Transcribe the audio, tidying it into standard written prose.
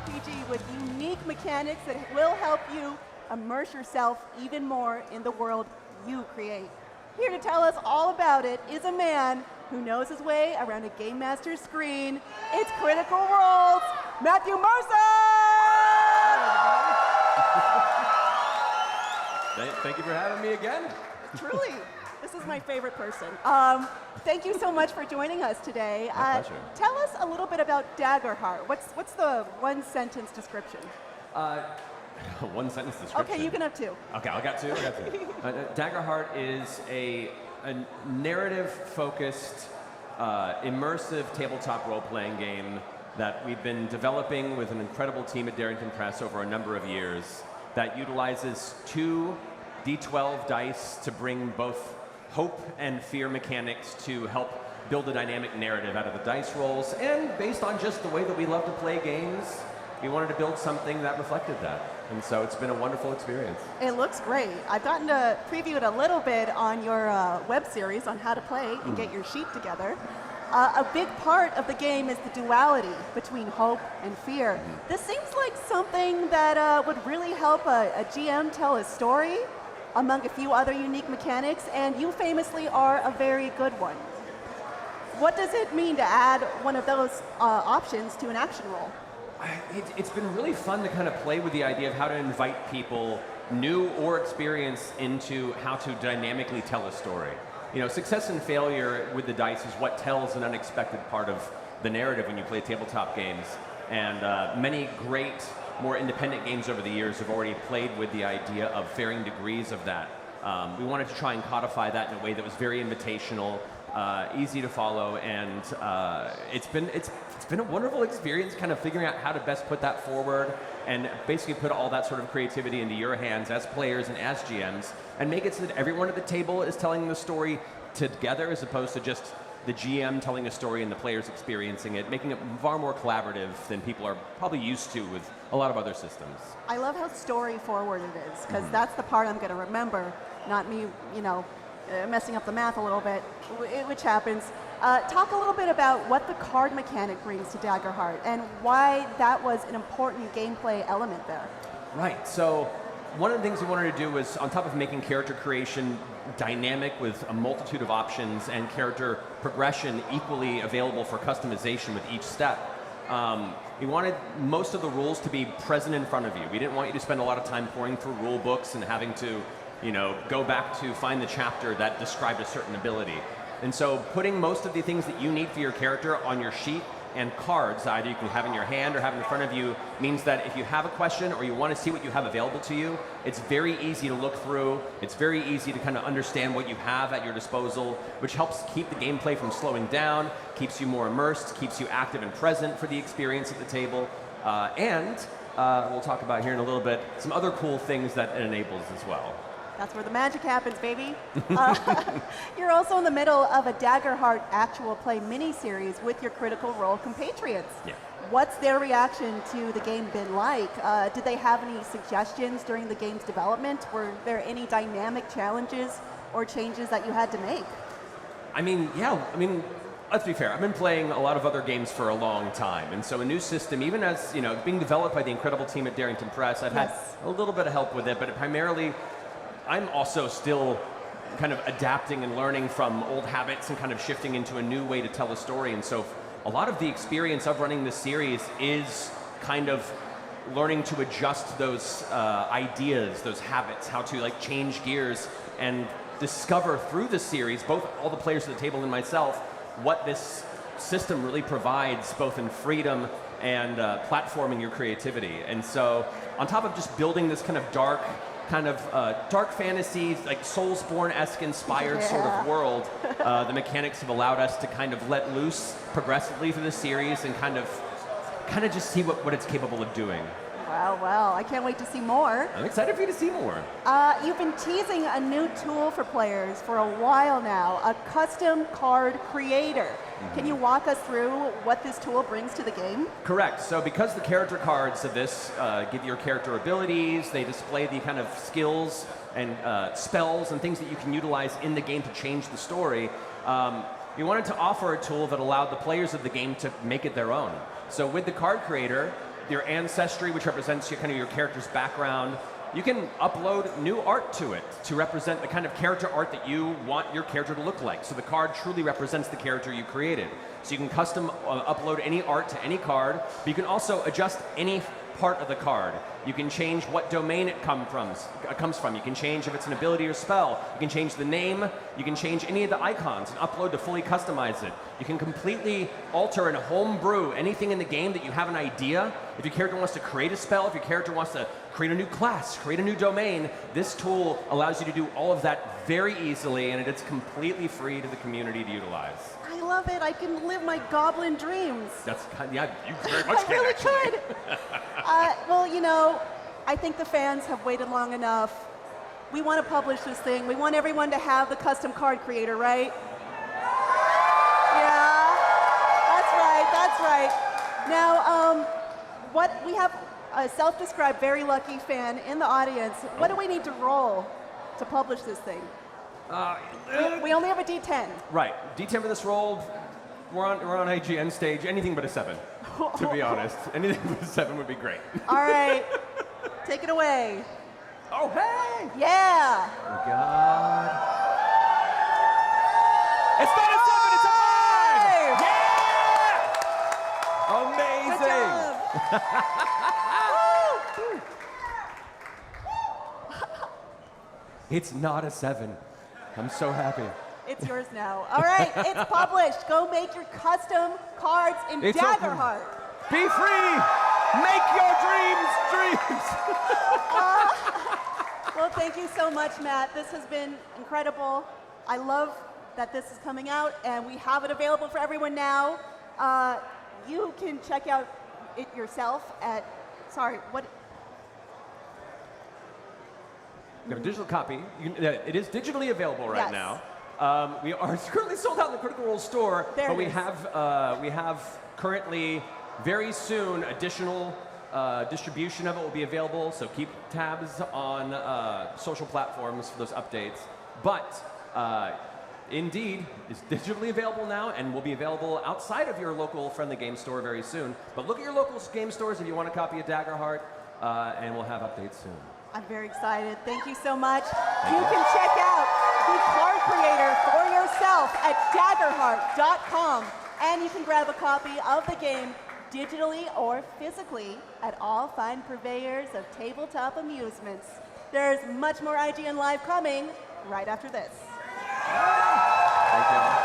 TTRPG with unique mechanics that will help you immerse yourself even more in the world you create. Here to tell us all about it is a man who knows his way around a Game Master's screen. It's Critical Role's Matthew Mercer! Thank you for having me again. Truly. This is my favorite person. Thank you so much for joining us today. My pleasure. Tell us a little bit about Daggerheart. What's the one-sentence description? One-sentence description. Okay, you can have two. Okay, I got two. Daggerheart is a narrative-focused, immersive tabletop role-playing game that we've been developing with an incredible team at Darrington Press over a number of years that utilizes 2 D12 dice to bring both hope and fear mechanics to help build a dynamic narrative out of the dice rolls. And based on just the way that we love to play games, we wanted to build something that reflected that. And so it's been a wonderful experience. It looks great. I've gotten to preview it a little bit on your web series on how to play and get your sheet together. A big part of the game is the duality between hope and fear. This seems like something that would really help a GM tell a story among a few other unique mechanics, and you famously are a very good one. What does it mean to add one of those options to an action roll? It's been really fun to kind of play with the idea of how to invite people, new or experienced, into how to dynamically tell a story. You know, success and failure with the dice is what tells an unexpected part of the narrative when you play tabletop games. And many great, more independent games over the years have already played with the idea of varying degrees of that. We wanted to try and codify that in a way that was very invitational, easy to follow, and it's been a wonderful experience kind of figuring out how to best put that forward and basically put all that sort of creativity into your hands as players and as GMs and make it so that everyone at the table is telling the story together as opposed to just the GM telling a story and the players experiencing it, making it far more collaborative than people are probably used to with a lot of other systems. I love how story forward it is, because that's the part I'm going to remember, not me, messing up the math a little bit, which happens. Talk a little bit about what the card mechanic brings to Daggerheart and why that was an important gameplay element there. Right, so one of the things we wanted to do was, on top of making character creation dynamic with a multitude of options and character progression equally available for customization with each step, we wanted most of the rules to be present in front of you. We didn't want you to spend a lot of time pouring through rule books and having to go back to find the chapter that described a certain ability. And so putting most of the things that you need for your character on your sheet and cards, either you can have in your hand or have in front of you, means that if you have a question or you want to see what you have available to you, it's very easy to look through. It's very easy to kind of understand what you have at your disposal, which helps keep the gameplay from slowing down, keeps you more immersed, keeps you active and present for the experience at the table, and we'll talk about here in a little bit some other cool things that it enables as well. That's where the magic happens, baby. You're also in the middle of a Daggerheart actual play mini-series with your Critical Role compatriots. Yeah. What's their reaction to the game been like? Did they have any suggestions during the game's development? Were there any dynamic challenges or changes that you had to make? Let's be fair. I've been playing a lot of other games for a long time, and so a new system, even as being developed by the incredible team at Darrington Press, I've had a little bit of help with it, but primarily I'm also still kind of adapting and learning from old habits and kind of shifting into a new way to tell a story. And so a lot of the experience of running this series is kind of learning to adjust those ideas, those habits, how to change gears and discover through the series, both all the players at the table and myself, what this system really provides, both in freedom and platforming your creativity. And so on top of just building this kind of dark fantasy, like Soulsborne-esque inspired sort of world, the mechanics have allowed us to kind of let loose progressively through the series and kind of just see what it's capable of doing. Well, I can't wait to see more. I'm excited for you to see more. You've been teasing a new tool for players for a while now, a custom card creator. Can you walk us through what this tool brings to the game? Correct. So because the character cards of this give your character abilities, they display the kind of skills and spells and things that you can utilize in the game to change the story, we wanted to offer a tool that allowed the players of the game to make it their own. So with the card creator, your ancestry, which represents your, kind of your character's background. You can upload new art to it to represent the kind of character art that you want your character to look like. So the card truly represents the character you created. So you can custom upload any art to any card, but you can also adjust any part of the card. You can change what domain it comes from. You can change if it's an ability or spell. You can change the name. You can change any of the icons and upload to fully customize it. You can completely alter and homebrew anything in the game that you have an idea. If your character wants to create a spell, if your character wants to create a new class, create a new domain, this tool allows you to do all of that very easily, and it's completely free to the community to utilize. I love it. I can live my goblin dreams. That's yeah, you very much I can really actually. could. Well, you know, I think the fans have waited long enough. We want to publish this thing. We want everyone to have the custom card creator, right? Yeah, that's right. Now, what we have a self-described very lucky fan in the audience. What do we need to roll to publish this thing? We only have a D10. Right, D10 for this roll. We're on IGN stage. Anything but a 7, to be honest. Anything but a 7 would be great. All right, take it away. Oh, hey! Yeah. Oh, God. It's not a 7, it's a 5! Yeah! Amazing! Good job. It's not a 7. I'm so happy. It's yours now. All right, it's published. Go make your custom cards in It's Daggerheart. Be free! Make your dreams! Well, thank you so much, Matt. This has been incredible. I love that this is coming out, and we have it available for everyone now. You can check out it yourself at, sorry, what? We have a digital copy. It is digitally available right Yes. now. We are currently sold out in the Critical Role store, There but it we is. have currently, very soon, additional distribution of it will be available. So keep tabs on social platforms for those updates. But indeed, it's digitally available now and will be available outside of your local friendly game store very soon. But look at your local game stores if you want a copy of Daggerheart, and we'll have updates soon. I'm very excited. Thank you so much. You can check out the card creator for yourself at daggerheart.com, and you can grab a copy of the game digitally or physically at all fine purveyors of tabletop amusements. There's much more IGN Live coming right after this. Thank you.